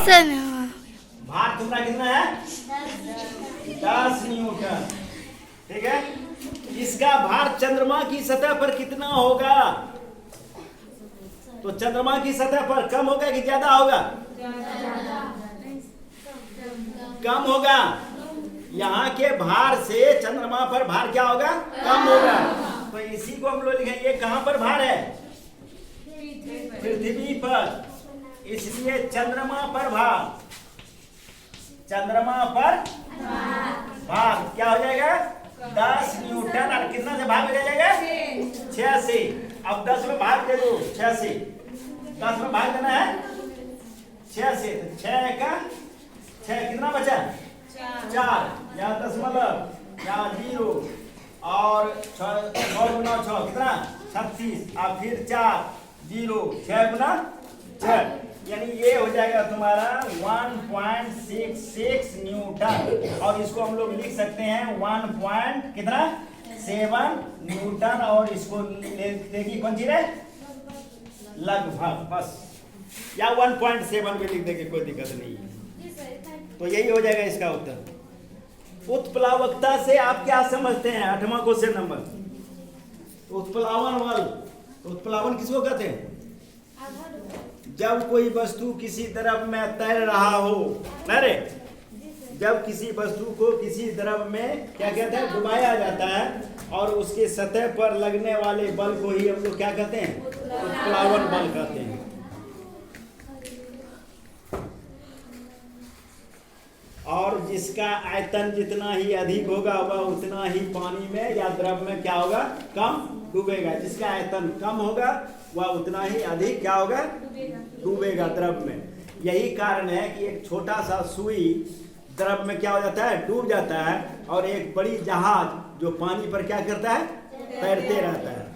भार तुम्हारा कितना है 10 न्यूटन। ठीक है, इसका भार चंद्रमा की सतह पर कितना होगा? तो चंद्रमा की सतह पर कम होगा कि ज्यादा होगा? कम होगा। यहाँ के भार से चंद्रमा पर भार क्या होगा? कम होगा। तो इसी को हम लोग लिखेंगे, कहां पर भार है? पृथ्वी पर। इसलिए चंद्रमा पर भार, चंद्रमा पर भार क्या हो जाएगा? 10 न्यूटन। और कितना से भाग हो जाएगा? 6 से। अब 10 में भाग दे दो, 6 से 10 में भाग देना है 6 से। तो 6 का 6 कितना बचा? 4। यहाँ दशमलव, यहाँ 0 और 6 गुना 6 कितना? 36। अब फिर 4 0 6 गुना 6, यानी ये हो जाएगा तुम्हारा 1.66 न्यूटन। और इसको हम लोग लिख सकते हैं 1.7 न्यूटन। और इसको लिखते कि कौन सी रहे? लगभग, बस, या 1.7 भी लिख देंगे, कोई दिक्कत नहीं है। तो यही हो जाएगा इसका उत्तर। उत्प्लावकता से आप क्या समझते हैं? 8वां क्वेश्चन नंबर। उत्प्लावन बल। उत्प्लावन किसको कहते हैं? जब कोई वस्तु किसी द्रव में तैर रहा हो, अरे जब किसी वस्तु को किसी द्रव में क्या कहते हैं? डुबाया जाता है, और उसके सतह पर लगने वाले बल को ही हम लोग क्या कहते हैं? उत्प्लावन बल कहते हैं। और जिसका आयतन जितना ही अधिक होगा वह उतना ही पानी में या द्रव में क्या होगा? कम डूबेगा। जिसका आयतन कम होगा वह उतना ही अधिक क्या होगा? डूबेगा द्रव में। यही कारण है कि एक छोटा सा सुई द्रव में क्या हो जाता है? डूब जाता है। और एक बड़ी जहाज जो पानी पर क्या करता है? तैरते रहता है।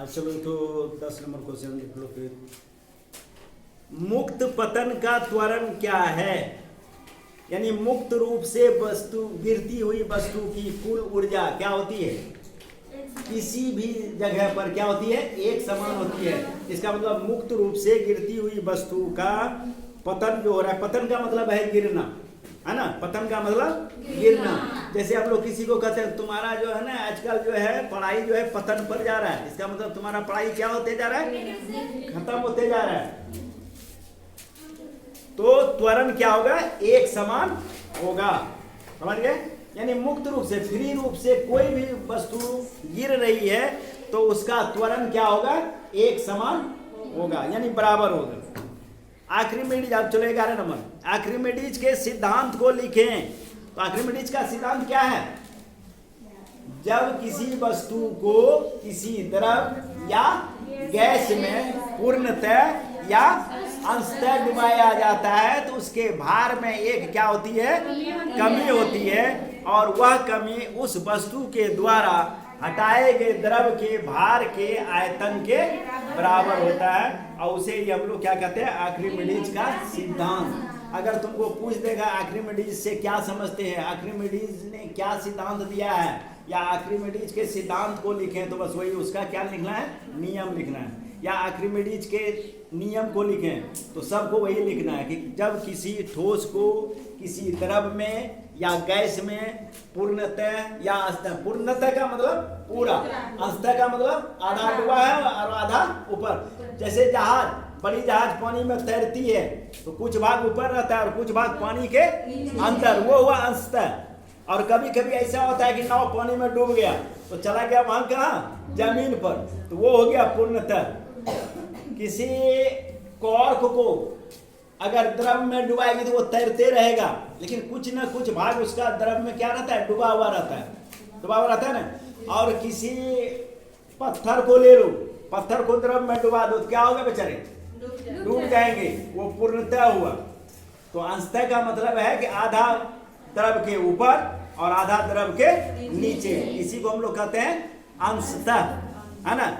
चलो तो 10 नंबर क्वेश्चन लिख लो फिर। मुक्त पतन का त्वरण क्या है? यानी मुक्त रूप से वस्तु, गिरती हुई वस्तु की कुल ऊर्जा क्या होती है? किसी भी जगह पर क्या होती है? एक समान होती है। इसका मतलब मुक्त रूप से गिरती हुई वस्तु का पतन जो हो रहा है, पतन का मतलब है गिरना, है ना? पतन का मतलब गिरना। जैसे आप लोग किसी को कहते हैं तुम्हारा जो है ना आजकल जो है पढ़ाई जो है पतन पर जा रहा है, इसका मतलब तुम्हारा पढ़ाई क्या होते जा रहा है? खत्म होते जा रहा है। तो त्वरण क्या होगा? एक समान होगा। समझ गए? यानी मुक्त रूप से, फ्री रूप से कोई भी वस्तु गिर रही है तो उसका त्वरण क्या होगा? एक समान होगा, यानी बराबर होगा। आर्किमिडीज, आप चलो 11 नंबर। आर्किमिडीज के सिद्धांत को लिखें। तो आर्किमिडीज का सिद्धांत क्या है? जब किसी वस्तु को किसी द्रव या गैस में पूर्णतः या अंशतः डुबाया जाता है तो उसके भार में एक क्या होती है? कमी होती है। और वह कमी उस वस्तु के द्वारा हटाए गए द्रव के भार के आयतन के बराबर होता है। और उसे ही हम लोग क्या कहते हैं? आर्किमिडीज का सिद्धांत। अगर तुमको पूछ देगा आर्किमिडीज से क्या समझते हैं, आर्किमिडीज ने क्या सिद्धांत दिया है, या आर्किमिडीज के सिद्धांत को लिखें, तो बस वही उसका क्या लिखना है? नियम लिखना है। या आर्किमिडीज के नियम को लिखें तो सबको वही लिखना है कि जब किसी ठोस को किसी द्रव में या गैस में पूर्णतः या अंशतः, पूर्णतः का मतलब पूरा, अंशतः का मतलब आधा डूबा है और आधा ऊपर। जैसे जहाज, बड़ी जहाज पानी में तैरती है तो कुछ भाग ऊपर रहता है और कुछ भाग पानी के अंदर, वो हुआ अंशतः। और कभी कभी ऐसा होता है कि नाव पानी में डूब गया तो चला गया वहां कहाँ? जमीन पर, तो वो हो गया पूर्णतः। किसी कॉर्क को अगर द्रव में डुबाएगी तो वो तैरते रहेगा, लेकिन कुछ ना कुछ भाग उसका द्रव में क्या रहता है? डूबा हुआ रहता है, डूबा हुआ रहता है ना। और किसी पत्थर को ले लो, पत्थर को द्रव में डुबा दो तो क्या होगा? बेचारे डूब जाएंगे, वो पूर्णतः हुआ। तो अंशतः का मतलब है कि आधा द्रव के ऊपर और आधा द्रव के नीचे, इसी को हम लोग कहते हैं अंशतः, है ना।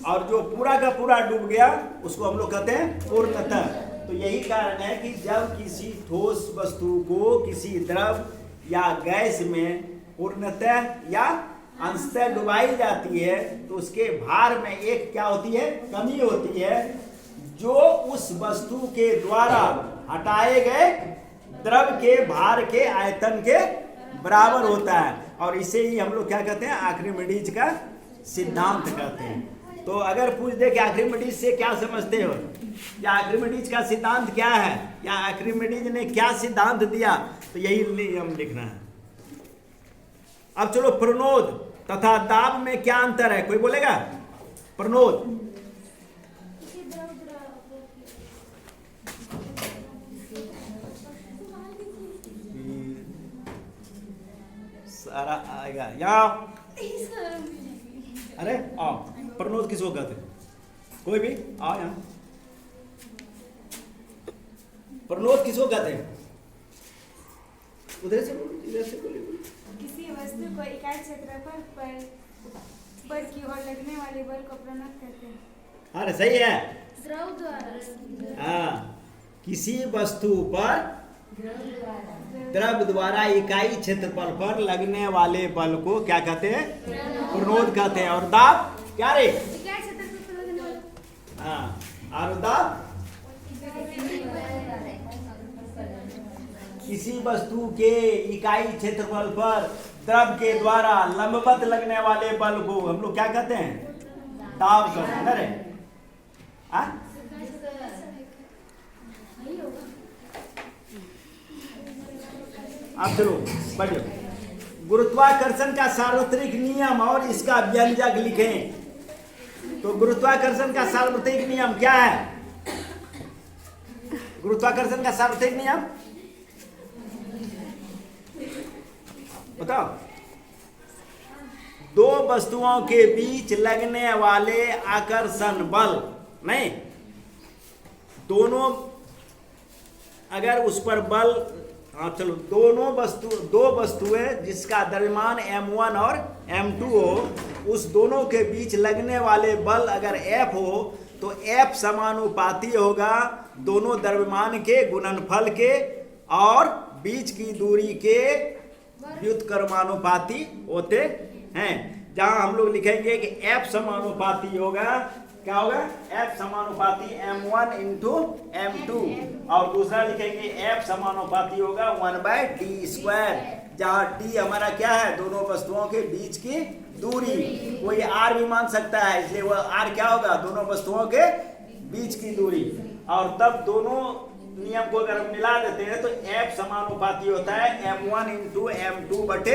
और जो पूरा का पूरा डूब गया उसको हम लोग कहते हैं पूर्णतः। तो यही कारण है कि जब किसी ठोस वस्तु को किसी द्रव या गैस में पूर्णतः या अंशतः डुबाई जाती है तो उसके भार में एक क्या होती है, कमी होती है, जो उस वस्तु के द्वारा हटाए गए द्रव के भार के आयतन के बराबर होता है। और इसे ही हम लोग क्या कहते हैं, आर्किमिडीज का सिद्धांत कहते हैं। तो अगर पूछ दे कि आर्किमिडीज से क्या समझते हो, या आर्किमिडीज का सिद्धांत क्या है, या आर्किमिडीज ने क्या सिद्धांत दिया, तो यही हम लिखना है। अब चलो, प्रणोद तथा दाब में क्या अंतर है, कोई बोलेगा? प्रणोद सारा आएगा यहाँ। अरे आओ, प्रणोद किसको कहते हैं, कोई भी आओ यहाँ। प्रणोद किसको कहते हैं? उधर से बोलो, इधर से बोलो। किसी वस्तु को इकाई क्षेत्रफल पर की ओर लगने वाले बल को प्रणोद कहते हैं। अरे सही है। द्रव द्वारा। हाँ, किसी वस्तु पर द्रव द्वारा इकाई क्षेत्रफल पर लगने वाले बल को क्या कहते हैं? प्रणोद कहते हैं। और दाब क्या रे? इकाई क्षेत्रफल पर लगने वाले। हाँ, और दाब किसी वस्तु के इकाई क्षेत्रफल पर द्रव के द्वारा लंबवत लगने वाले बल को हम लोग क्या कहते हैं? दाब कहते हैं। अरे अब चलो बढ़ियो। गुरुत्वाकर्षण का सार्वत्रिक नियम और इसका व्यंजक लिखें। तो गुरुत्वाकर्षण का सार्वत्रिक नियम क्या है? गुरुत्वाकर्षण का सार्वत्रिक नियम बताओ। दो वस्तुओं के बीच लगने वाले आकर्षण बल, नहीं, दोनों अगर उस पर बल, हाँ चलो, दो वस्तुएं जिसका द्रव्यमान m1 और m2 हो, उस दोनों के बीच लगने वाले बल अगर F हो तो F समानुपाती होगा दोनों द्रव्यमान के गुणनफल के और बीच की दूरी के व्युत्क्रमानुपाती होते हैं। जहां हम लोग लिखेंगे कि F समानुपाती होगा, क्या होगा? F समानुपाती m1 इंटू m2, और दूसरा लिखेंगे F समानुपाती होगा 1/d², जहाँ d हमारा क्या है? दोनों वस्तुओं के बीच की दूरी। कोई r भी मान सकता है, इसलिए वह r क्या होगा? दोनों वस्तुओं के बीच की दूरी। और तब दोनों नियम को अगर हम मिला देते हैं तो F समानुपाती होता है m1 इंटू m2/d²।